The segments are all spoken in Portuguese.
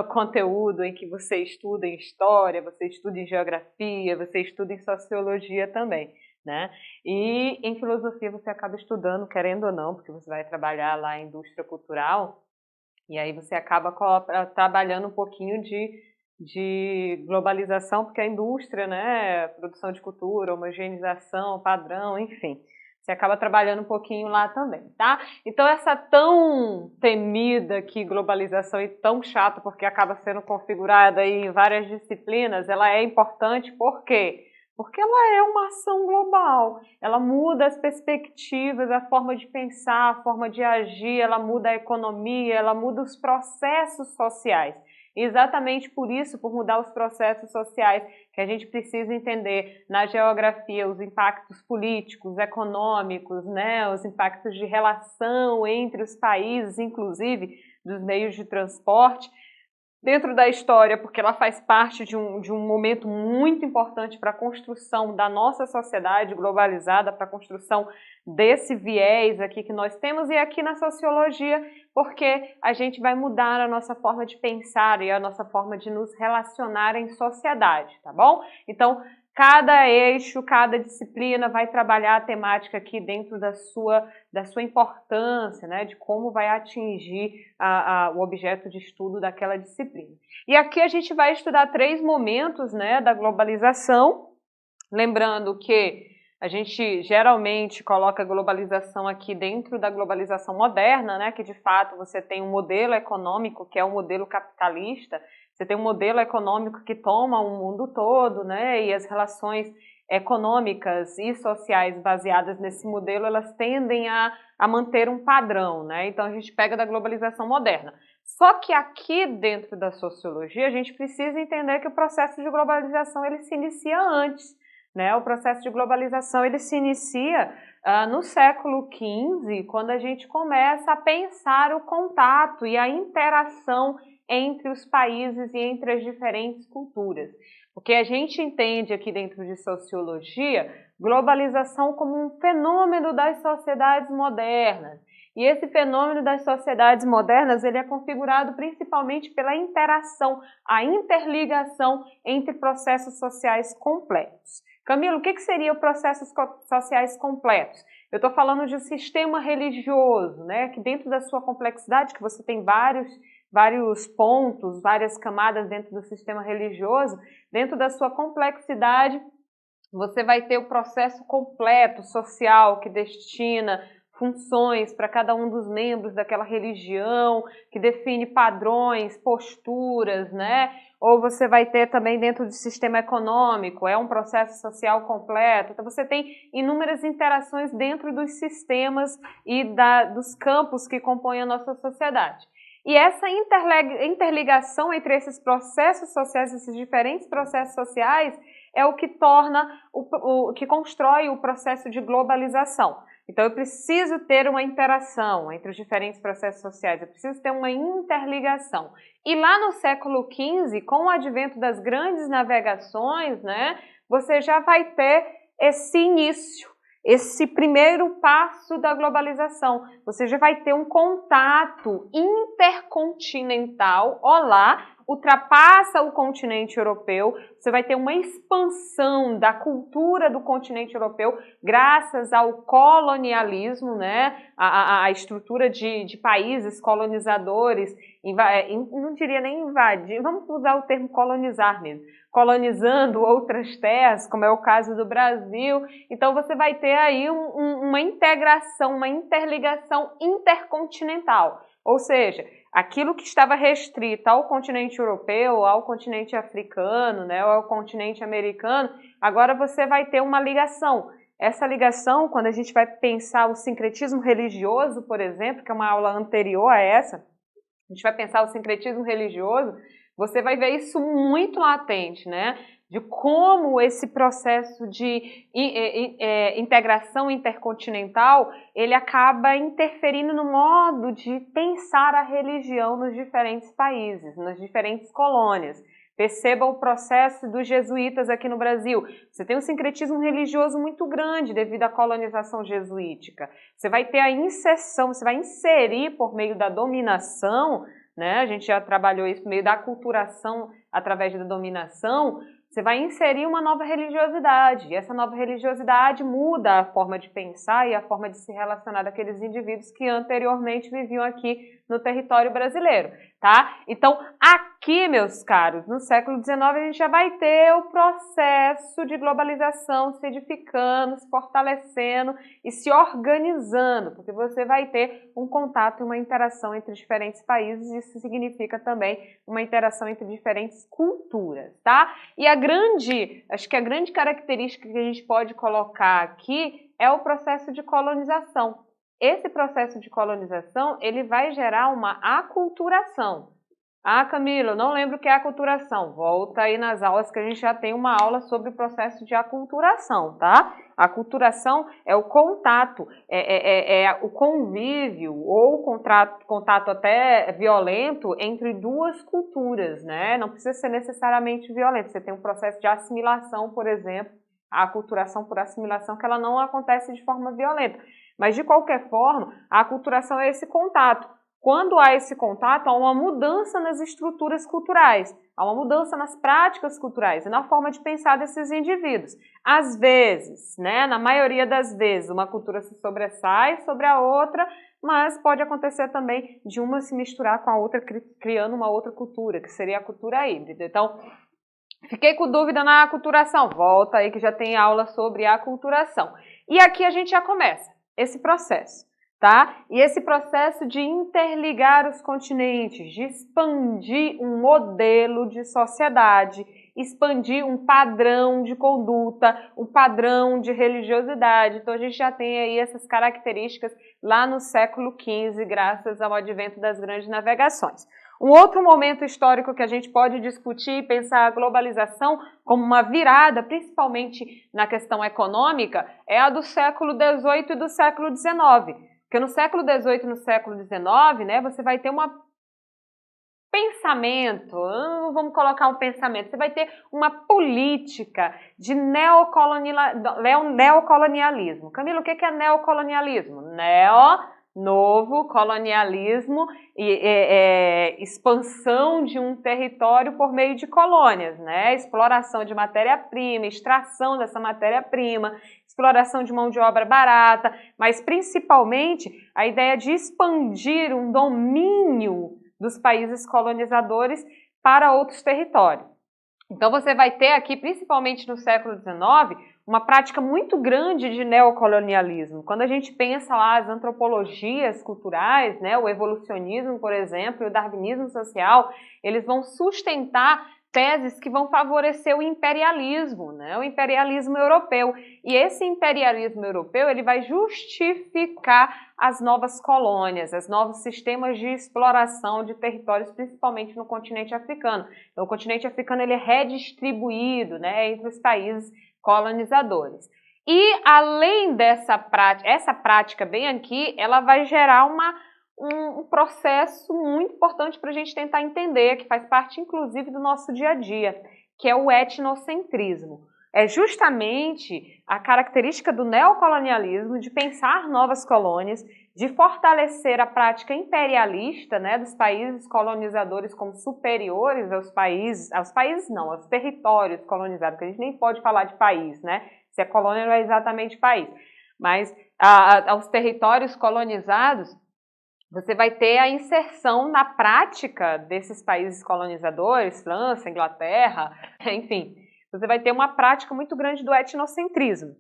conteúdo em que você estuda em história, você estuda em geografia, você estuda em sociologia também, né? E em filosofia você acaba estudando, querendo ou não, porque você vai trabalhar lá em indústria cultural, e aí você acaba trabalhando um pouquinho de globalização, porque a indústria, né, produção de cultura, homogeneização, padrão, enfim, você acaba trabalhando um pouquinho lá também, tá? Então essa tão temida aqui globalização e tão chata, porque acaba sendo configurada aí em várias disciplinas, ela é importante por quê? Porque ela é uma ação global, ela muda as perspectivas, a forma de pensar, a forma de agir, ela muda a economia, ela muda os processos sociais. E exatamente por isso, por mudar os processos sociais, que a gente precisa entender na geografia os impactos políticos, econômicos, né, os impactos de relação entre os países, inclusive dos meios de transporte, dentro da história, porque ela faz parte de um momento muito importante para a construção da nossa sociedade globalizada, para a construção desse viés aqui que nós temos, e aqui na sociologia, porque a gente vai mudar a nossa forma de pensar e a nossa forma de nos relacionar em sociedade, tá bom? Então, cada eixo, cada disciplina vai trabalhar a temática aqui dentro da sua importância, né, de como vai atingir o objeto de estudo daquela disciplina. E aqui a gente vai estudar 3 momentos, né, da globalização, lembrando que a gente geralmente coloca a globalização aqui dentro da globalização moderna, né, que de fato você tem um modelo econômico que é o modelo capitalista, você tem um modelo econômico que toma o mundo todo, né, e as relações econômicas e sociais baseadas nesse modelo, elas tendem a manter um padrão, né? Então a gente pega da globalização moderna. Só que aqui dentro da sociologia a gente precisa entender que o processo de globalização ele se inicia antes, né? O processo de globalização ele se inicia no século XV, quando a gente começa a pensar o contato e a interação entre os países e entre as diferentes culturas. Porque a gente entende aqui dentro de sociologia globalização como um fenômeno das sociedades modernas. E esse fenômeno das sociedades modernas ele é configurado principalmente pela interação, a interligação entre processos sociais completos. Camilo, o que seriam processos sociais completos? Eu estou falando de um sistema religioso, né, que dentro da sua complexidade, que você tem vários pontos, várias camadas dentro do sistema religioso, dentro da sua complexidade, você vai ter o processo completo social que destina funções para cada um dos membros daquela religião, que define padrões, posturas, né? Ou você vai ter também dentro do sistema econômico, é um processo social completo. Então você tem inúmeras interações dentro dos sistemas e dos campos que compõem a nossa sociedade. E essa interligação entre esses processos sociais, esses diferentes processos sociais, é o que torna, o que constrói o processo de globalização. Então eu preciso ter uma interação entre os diferentes processos sociais, eu preciso ter uma interligação. E lá no século XV, com o advento das grandes navegações, né, você já vai ter esse início, esse primeiro passo da globalização. Você já vai ter um contato intercontinental, ultrapassa o continente europeu, você vai ter uma expansão da cultura do continente europeu graças ao colonialismo, né? A estrutura de países colonizadores, não diria nem invadir, vamos usar o termo colonizar mesmo, colonizando outras terras, como é o caso do Brasil. Então você vai ter aí uma integração, uma interligação intercontinental, ou seja, aquilo que estava restrito ao continente europeu, ao continente africano, né, ou ao continente americano, agora você vai ter uma ligação. Essa ligação, quando a gente vai pensar o sincretismo religioso, por exemplo, que é uma aula anterior a essa, a gente vai pensar o sincretismo religioso, você vai ver isso muito latente, né? De como esse processo de integração intercontinental, ele acaba interferindo no modo de pensar a religião nos diferentes países, nas diferentes colônias. Perceba o processo dos jesuítas aqui no Brasil. Você tem um sincretismo religioso muito grande devido à colonização jesuítica. Você vai ter a inserção, você vai inserir por meio da dominação, né? A gente já trabalhou isso no meio da aculturação através da dominação. Você vai inserir uma nova religiosidade, e essa nova religiosidade muda a forma de pensar e a forma de se relacionar daqueles indivíduos que anteriormente viviam aqui no território brasileiro, tá? Então, aqui, meus caros, no século XIX, a gente já vai ter o processo de globalização se edificando, se fortalecendo e se organizando, porque você vai ter um contato e uma interação entre diferentes países, e isso significa também uma interação entre diferentes culturas, tá? E acho que a grande característica que a gente pode colocar aqui é o processo de colonização. Esse processo de colonização, ele vai gerar uma aculturação. Ah, Camila, eu não lembro o que é aculturação. Volta aí nas aulas que a gente já tem uma aula sobre o processo de aculturação, tá? A aculturação é o contato, o convívio ou contato até violento entre duas culturas, né? Não precisa ser necessariamente violento. Você tem um processo de assimilação, por exemplo, a aculturação por assimilação, que ela não acontece de forma violenta. Mas, de qualquer forma, a aculturação é esse contato. Quando há esse contato, há uma mudança nas estruturas culturais, há uma mudança nas práticas culturais e na forma de pensar desses indivíduos. Às vezes, né, na maioria das vezes, uma cultura se sobressai sobre a outra, mas pode acontecer também de uma se misturar com a outra, criando uma outra cultura, que seria a cultura híbrida. Então, fiquei com dúvida na aculturação, volta aí que já tem aula sobre a aculturação. E aqui a gente já começa esse processo, tá? E esse processo de interligar os continentes, de expandir um modelo de sociedade, expandir um padrão de conduta, um padrão de religiosidade. Então a gente já tem aí essas características lá no século XV, graças ao advento das grandes navegações. Um outro momento histórico que a gente pode discutir e pensar a globalização como uma virada, principalmente na questão econômica, é a do século XVIII e do século XIX. Porque no século XVIII e no século XIX, né, você vai ter um pensamento, não vamos colocar um pensamento, você vai ter uma política de neocolonialismo. Camila, o que é neocolonialismo? Novo colonialismo e expansão de um território por meio de colônias, né? Exploração de matéria-prima, extração dessa matéria-prima, exploração de mão de obra barata, mas principalmente a ideia de expandir um domínio dos países colonizadores para outros territórios. Então você vai ter aqui, principalmente no século XIX, uma prática muito grande de neocolonialismo. Quando a gente pensa lá as antropologias culturais, né, o evolucionismo, por exemplo, e o darwinismo social, eles vão sustentar teses que vão favorecer o imperialismo, né, o imperialismo europeu. E esse imperialismo europeu, ele vai justificar as novas colônias, os novos sistemas de exploração de territórios, principalmente no continente africano. Então, o continente africano ele é redistribuído, né, entre os países colonizadores. E além dessa prática, essa prática bem aqui, ela vai gerar um processo muito importante para a gente tentar entender, que faz parte inclusive do nosso dia a dia, que é o etnocentrismo. É justamente a característica do neocolonialismo de pensar novas colônias, de fortalecer a prática imperialista, né, dos países colonizadores como superiores aos territórios colonizados, porque a gente nem pode falar de país, né? Se é colônia não é exatamente país, mas aos territórios colonizados, você vai ter a inserção na prática desses países colonizadores, França, Inglaterra, enfim, você vai ter uma prática muito grande do etnocentrismo.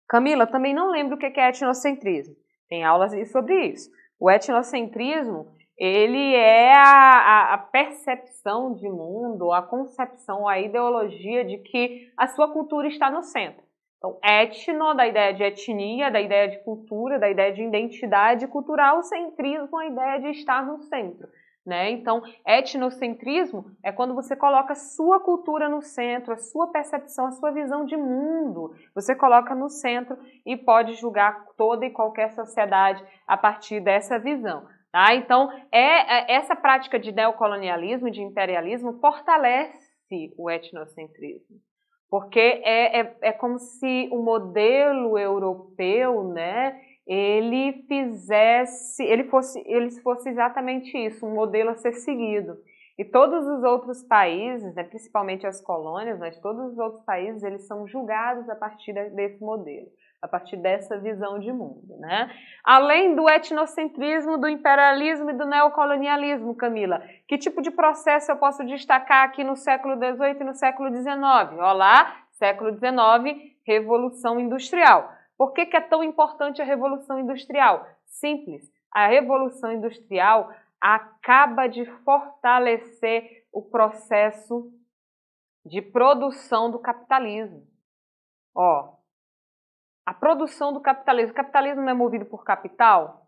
Camila, também não lembro o que é etnocentrismo. Tem aulas sobre isso. O etnocentrismo, ele é a percepção de mundo, a concepção, a ideologia de que a sua cultura está no centro. Então, etno, da ideia de etnia, da ideia de cultura, da ideia de identidade cultural, centrismo, a ideia de estar no centro. Né? Então, etnocentrismo é quando você coloca a sua cultura no centro, a sua percepção, a sua visão de mundo, você coloca no centro e pode julgar toda e qualquer sociedade a partir dessa visão. Tá? Então, essa prática de neocolonialismo, de imperialismo, fortalece o etnocentrismo. Porque é como se o modelo europeu, né, ele fosse exatamente isso, um modelo a ser seguido. E todos os outros países, né, principalmente as colônias, mas todos os outros países, eles são julgados a partir desse modelo, a partir dessa visão de mundo, né? Além do etnocentrismo, do imperialismo e do neocolonialismo, Camila, que tipo de processo eu posso destacar aqui no século XVIII e no século XIX? Olá, século XIX, Revolução Industrial. Por que é tão importante a Revolução Industrial? Simples, a Revolução Industrial acaba de fortalecer o processo de produção do capitalismo. Ó, a produção do capitalismo. O capitalismo não é movido por capital?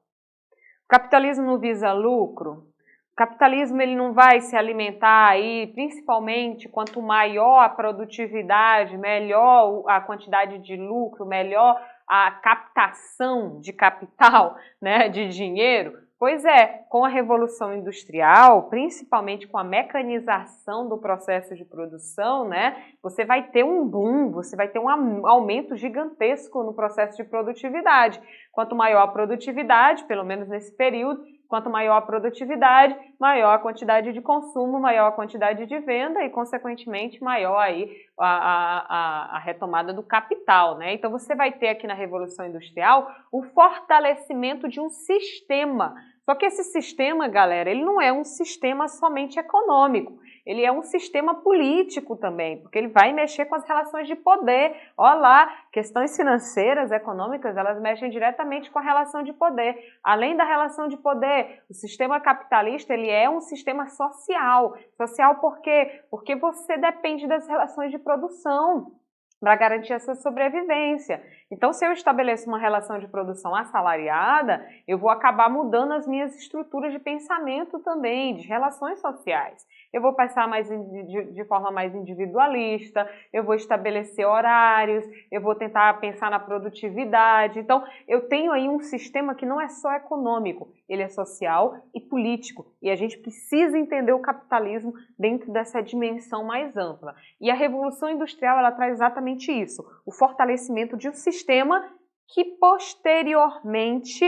O capitalismo não visa lucro? O capitalismo ele não vai se alimentar aí, principalmente quanto maior a produtividade, melhor a quantidade de lucro, melhor a captação de capital, né, de dinheiro. Pois é, com a Revolução Industrial, principalmente com a mecanização do processo de produção, né, você vai ter um boom, você vai ter um aumento gigantesco no processo de produtividade. Quanto maior a produtividade, pelo menos nesse período, quanto maior a produtividade, maior a quantidade de consumo, maior a quantidade de venda e, consequentemente, maior aí a retomada do capital, né? Então, você vai ter aqui na Revolução Industrial o fortalecimento de um sistema. Só que esse sistema, galera, ele não é um sistema somente econômico, ele é um sistema político também, porque ele vai mexer com as relações de poder. Olha lá, questões financeiras, econômicas, elas mexem diretamente com a relação de poder. Além da relação de poder, o sistema capitalista, ele é um sistema social. Social por quê? Porque você depende das relações de produção para garantir essa sobrevivência. Então, se eu estabeleço uma relação de produção assalariada, eu vou acabar mudando as minhas estruturas de pensamento também, de relações sociais. Eu vou passar de forma mais individualista, eu vou estabelecer horários, eu vou tentar pensar na produtividade. Então, eu tenho aí um sistema que não é só econômico, ele é social e político. E a gente precisa entender o capitalismo dentro dessa dimensão mais ampla. E a Revolução Industrial, ela traz exatamente isso, o fortalecimento de um sistema que posteriormente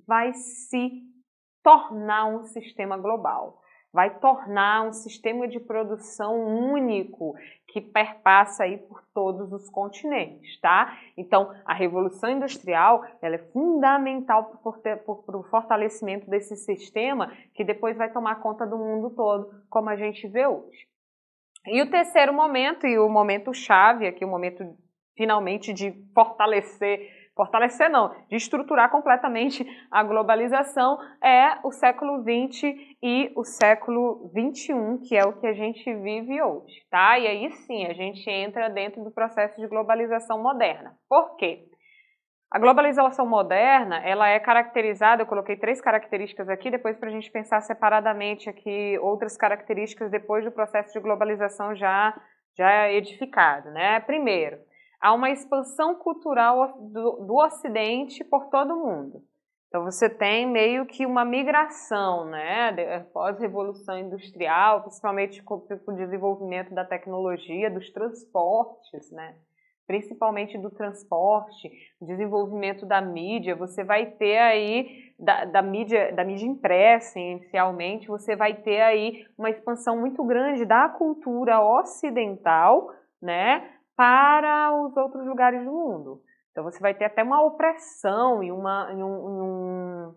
vai se tornar um sistema global. Vai tornar um sistema de produção único que perpassa aí por todos os continentes, tá? Então, a Revolução Industrial, ela é fundamental para o fortalecimento desse sistema que depois vai tomar conta do mundo todo, como a gente vê hoje. E o terceiro momento, e o momento chave aqui, o momento finalmente de fortalecer não, de estruturar completamente a globalização, é o século XX e o século XXI, que é o que a gente vive hoje, tá? E aí sim, a gente entra dentro do processo de globalização moderna. Por quê? A globalização moderna, ela é caracterizada, eu coloquei 3 características aqui, depois para a gente pensar separadamente aqui outras características depois do processo de globalização já edificado, né? Primeiro, há uma expansão cultural do Ocidente por todo o mundo. Então você tem meio que uma migração, né, pós-revolução industrial, principalmente com o desenvolvimento da tecnologia, dos transportes, né? Principalmente do transporte, desenvolvimento da mídia, você vai ter aí, da mídia impressa inicialmente, você vai ter aí uma expansão muito grande da cultura ocidental, né, para os outros lugares do mundo. Então você vai ter até uma opressão e um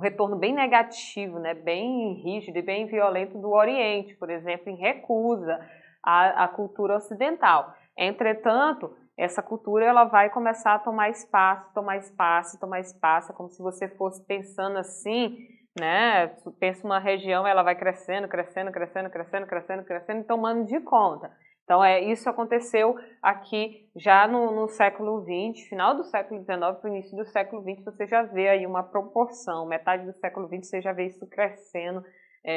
retorno bem negativo, né, bem rígido e bem violento do Oriente, por exemplo, em recusa à cultura ocidental. Entretanto, essa cultura ela vai começar a tomar espaço, como se você fosse pensando assim, né? Pensa uma região, ela vai crescendo, e tomando de conta. Então, isso aconteceu aqui já no século XX, final do século XIX para o início do século XX, você já vê aí uma proporção, metade do século XX você já vê isso crescendo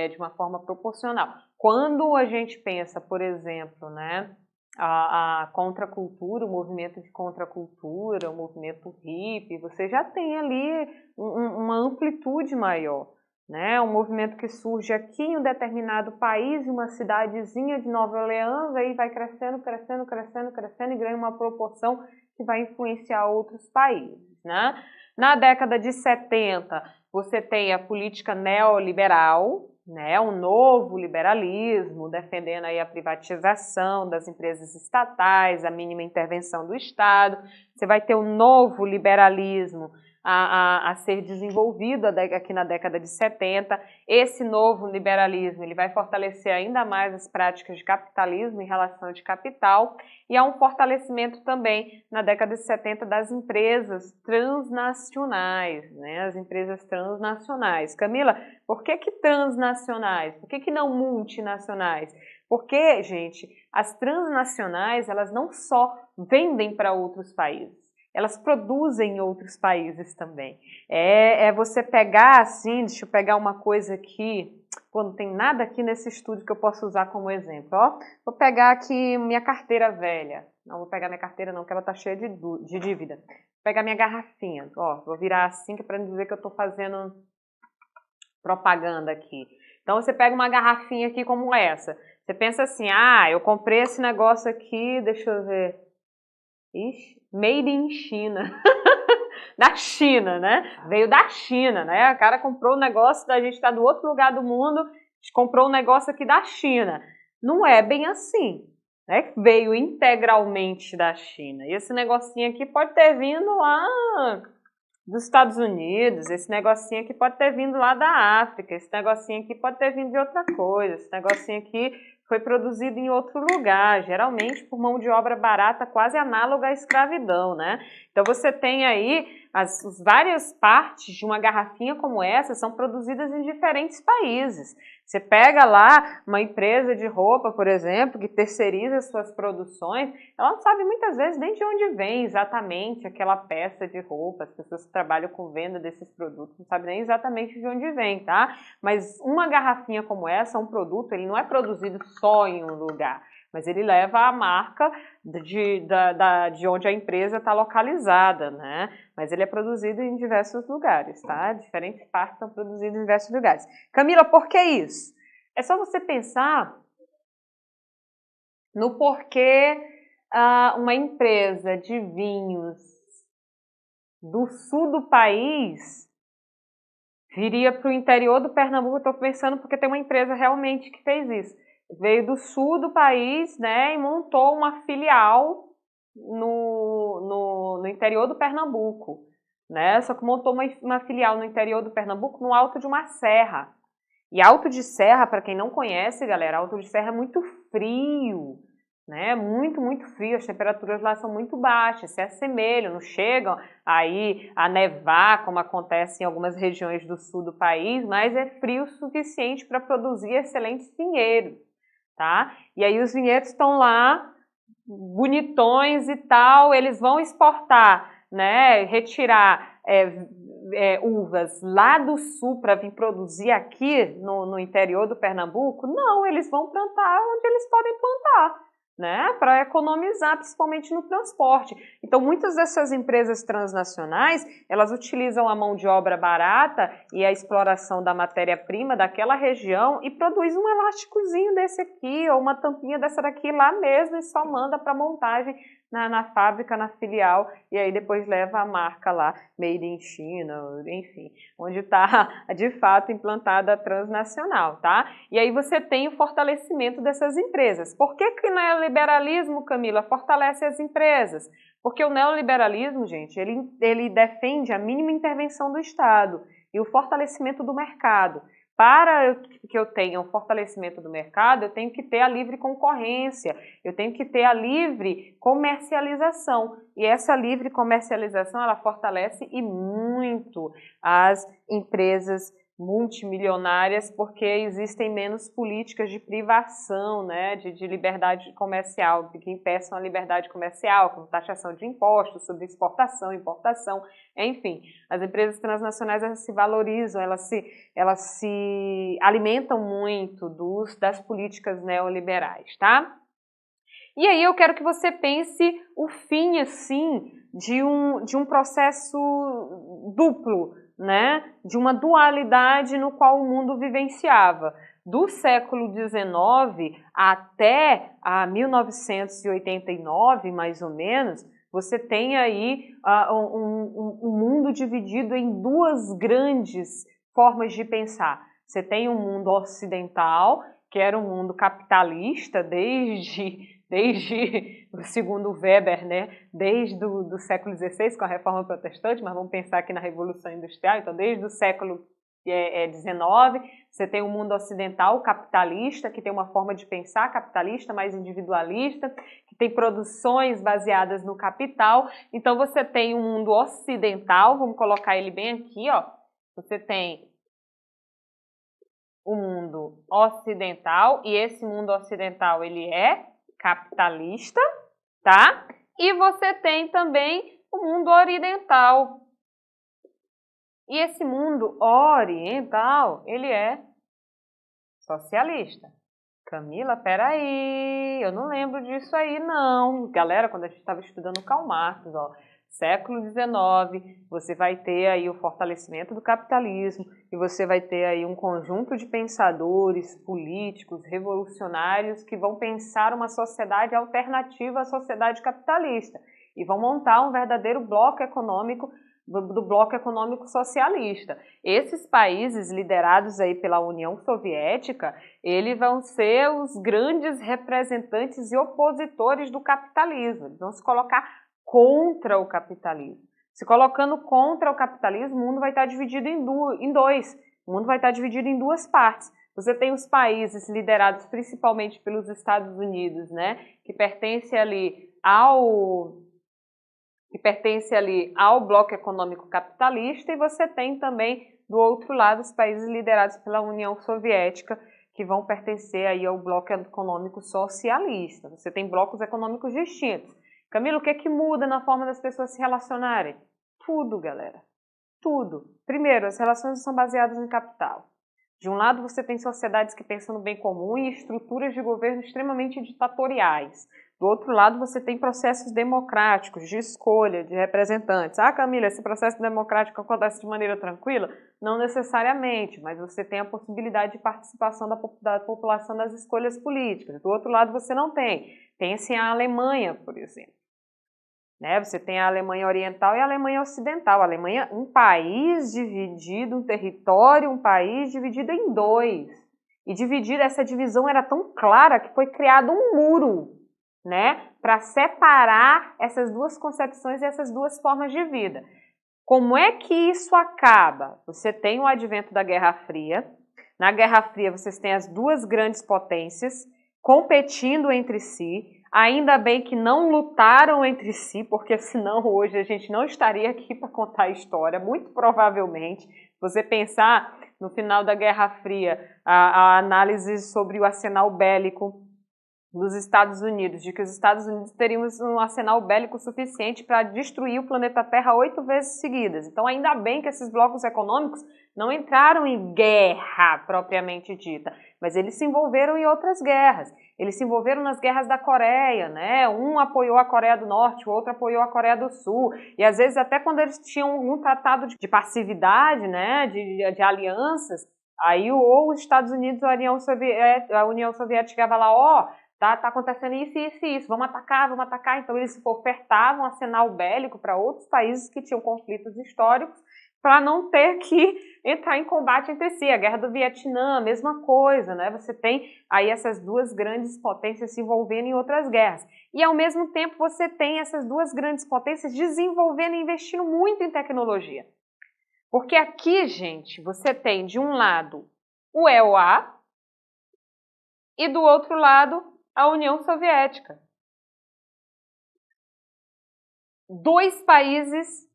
de uma forma proporcional. Quando a gente pensa, por exemplo, né, a contracultura, o movimento de contracultura, o movimento hippie, você já tem ali uma amplitude maior, né? Um movimento que surge aqui em um determinado país, uma cidadezinha de Nova Orleans, aí vai crescendo e ganha uma proporção que vai influenciar outros países, né? Na década de 70, você tem a política neoliberal, né, um novo liberalismo, defendendo aí a privatização das empresas estatais, a mínima intervenção do Estado. Você vai ter um novo liberalismo a ser desenvolvido aqui na década de 70. Esse novo liberalismo ele vai fortalecer ainda mais as práticas de capitalismo em relação de capital, e há um fortalecimento também na década de 70 das empresas transnacionais, né? As empresas transnacionais. Camila, por que transnacionais? Por que não multinacionais? Porque, gente, as transnacionais, elas não só vendem para outros países, elas produzem em outros países também. É você pegar assim, deixa eu pegar uma coisa aqui, pô, não tem nada aqui nesse estúdio que eu possa usar como exemplo, ó. Vou pegar aqui minha carteira velha. Não vou pegar minha carteira não, porque ela tá cheia de dívida. Vou pegar minha garrafinha, ó, vou virar assim que é para não dizer que eu tô fazendo propaganda aqui. Então você pega uma garrafinha aqui como essa. Você pensa assim, ah, eu comprei esse negócio aqui, deixa eu ver. Ixi, made in China. Da China, né? Veio da China, né? O cara comprou um negócio, a gente está do outro lugar do mundo, a gente comprou um negócio aqui da China. Não é bem assim, né? Veio integralmente da China. E esse negocinho aqui pode ter vindo lá dos Estados Unidos, esse negocinho aqui pode ter vindo lá da África, esse negocinho aqui pode ter vindo de outra coisa, esse negocinho aqui foi produzido em outro lugar, geralmente por mão de obra barata, quase análoga à escravidão, né? Então você tem aí as várias partes de uma garrafinha como essa são produzidas em diferentes países. Você pega lá uma empresa de roupa, por exemplo, que terceiriza suas produções, ela não sabe muitas vezes nem de onde vem exatamente aquela peça de roupa. As pessoas que trabalham com venda desses produtos não sabem nem exatamente de onde vem, tá? Mas uma garrafinha como essa, um produto, ele não é produzido só em um lugar, mas ele leva a marca de onde a empresa está localizada, né? Mas ele é produzido em diversos lugares, tá? Diferentes partes são produzidas em diversos lugares. Camila, por que isso? É só você pensar no porquê uma empresa de vinhos do sul do país viria para o interior do Pernambuco. Estou pensando porque tem uma empresa realmente que fez isso. Veio do sul do país, né, e montou uma filial no interior do Pernambuco, né? Só que montou uma filial no interior do Pernambuco, no alto de uma serra. E alto de serra, para quem não conhece, galera, alto de serra é muito frio, né? Muito, muito frio. As temperaturas lá são muito baixas, se assemelham, não chegam aí a nevar, como acontece em algumas regiões do sul do país, mas é frio o suficiente para produzir excelentes vinhedos, tá? E aí os vinhedos estão lá, bonitões e tal, eles vão exportar, né? Retirar uvas lá do sul para vir produzir aqui no interior do Pernambuco? Não, eles vão plantar onde eles podem plantar, né? Para economizar, principalmente no transporte. Então, muitas dessas empresas transnacionais, elas utilizam a mão de obra barata e a exploração da matéria-prima daquela região e produz um elásticozinho desse aqui, ou uma tampinha dessa daqui lá mesmo, e só manda para montagem na fábrica, na filial, e aí depois leva a marca lá, Made in China, enfim, onde está de fato implantada a transnacional, tá? E aí você tem o fortalecimento dessas empresas. Por que o neoliberalismo, Camila, fortalece as empresas? Porque o neoliberalismo, gente, ele defende a mínima intervenção do Estado e o fortalecimento do mercado. Para que eu tenha um fortalecimento do mercado, eu tenho que ter a livre concorrência, eu tenho que ter a livre comercialização. E essa livre comercialização, ela fortalece e muito as empresas multimilionárias, porque existem menos políticas de privação, né, de liberdade comercial, que impeçam a liberdade comercial, como taxação de impostos sobre exportação, importação, enfim. As empresas transnacionais, elas se valorizam, elas se alimentam muito das políticas neoliberais, tá? E aí eu quero que você pense o fim, assim, de um processo duplo, né? De uma dualidade no qual o mundo vivenciava. Do século XIX até a 1989, mais ou menos, você tem aí um mundo dividido em duas grandes formas de pensar. Você tem um mundo ocidental, que era um mundo capitalista desde segundo Weber, né, desde o século XVI, com a Reforma Protestante, mas vamos pensar aqui na Revolução Industrial, então desde o século XIX, você tem um mundo ocidental capitalista, que tem uma forma de pensar capitalista, mais individualista, que tem produções baseadas no capital. Então você tem um mundo ocidental, vamos colocar ele bem aqui, ó. Você tem o mundo ocidental, e esse mundo ocidental ele é capitalista, tá? E você tem também o mundo oriental. E esse mundo oriental, ele é socialista. Camila, peraí, eu não lembro disso aí não. Galera, quando a gente estava estudando Karl Marx, ó, século XIX, você vai ter aí o fortalecimento do capitalismo e você vai ter aí um conjunto de pensadores, políticos, revolucionários que vão pensar uma sociedade alternativa à sociedade capitalista e vão montar um verdadeiro bloco econômico do bloco econômico socialista. Esses países liderados aí pela União Soviética, eles vão ser os grandes representantes e opositores do capitalismo. Eles vão se colocar contra o capitalismo. Se colocando contra o capitalismo, o mundo vai estar dividido em dois. O mundo vai estar dividido em duas partes. Você tem os países liderados principalmente pelos Estados Unidos, né, que pertencem ali ao bloco econômico capitalista, e você tem também, do outro lado, os países liderados pela União Soviética, que vão pertencer aí ao bloco econômico socialista. Você tem blocos econômicos distintos. Camila, o que é que muda na forma das pessoas se relacionarem? Tudo, galera. Tudo. Primeiro, as relações são baseadas em capital. De um lado, você tem sociedades que pensam no bem comum e estruturas de governo extremamente ditatoriais. Do outro lado, você tem processos democráticos de escolha de representantes. Ah, Camila, esse processo democrático acontece de maneira tranquila? Não necessariamente, mas você tem a possibilidade de participação da população nas escolhas políticas. Do outro lado, você não tem. Pense a Alemanha, por exemplo. Né? Você tem a Alemanha Oriental e a Alemanha Ocidental. A Alemanha, um país dividido, um território, um país dividido em dois. E essa divisão era tão clara que foi criado um muro, né, para separar essas duas concepções e essas duas formas de vida. Como é que isso acaba? Você tem o advento da Guerra Fria. Na Guerra Fria, vocês têm as duas grandes potências competindo entre si. Ainda bem que não lutaram entre si, porque senão hoje a gente não estaria aqui para contar a história, muito provavelmente. Você pensar no final da Guerra Fria, a análise sobre o arsenal bélico dos Estados Unidos, de que os Estados Unidos teriam um arsenal bélico suficiente para destruir o planeta Terra 8 vezes seguidas. Então, ainda bem que esses blocos econômicos não entraram em guerra propriamente dita, mas eles se envolveram em outras guerras. Eles se envolveram nas guerras da Coreia, né? Um apoiou a Coreia do Norte, o outro apoiou a Coreia do Sul. E às vezes até quando eles tinham um tratado de passividade, né? de alianças, aí ou os Estados Unidos ou a União Soviética ia lá, ó, tá acontecendo isso, isso e isso, vamos atacar. Então eles ofertavam arsenal bélico para outros países que tinham conflitos históricos para não ter que entrar em combate entre si. A Guerra do Vietnã, a mesma coisa, né? Você tem aí essas duas grandes potências se envolvendo em outras guerras. E ao mesmo tempo você tem essas duas grandes potências desenvolvendo e investindo muito em tecnologia. Porque aqui, gente, você tem de um lado o EUA e do outro lado a União Soviética. Dois países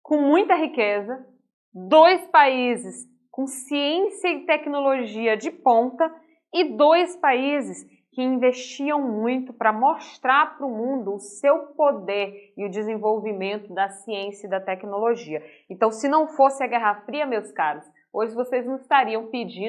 com muita riqueza, dois países com ciência e tecnologia de ponta e dois países que investiam muito para mostrar para o mundo o seu poder e o desenvolvimento da ciência e da tecnologia. Então, se não fosse a Guerra Fria, meus caros, hoje vocês não estariam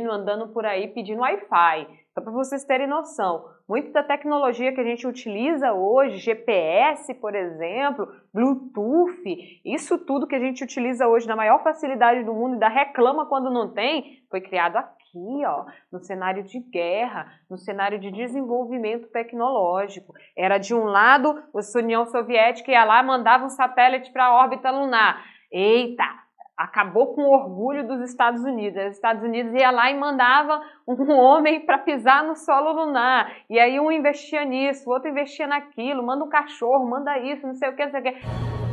andando por aí pedindo Wi-Fi. Só para vocês terem noção, muito da tecnologia que a gente utiliza hoje, GPS, por exemplo, Bluetooth, isso tudo que a gente utiliza hoje na maior facilidade do mundo e ainda reclama quando não tem, foi criado aqui aqui, ó, no cenário de guerra, no cenário de desenvolvimento tecnológico. Era de um lado, a União Soviética ia lá e mandava um satélite para a órbita lunar. Eita! Acabou com o orgulho dos Estados Unidos. Os Estados Unidos ia lá e mandava um homem para pisar no solo lunar. E aí um investia nisso, o outro investia naquilo, manda um cachorro, manda isso, não sei o que, não sei o que.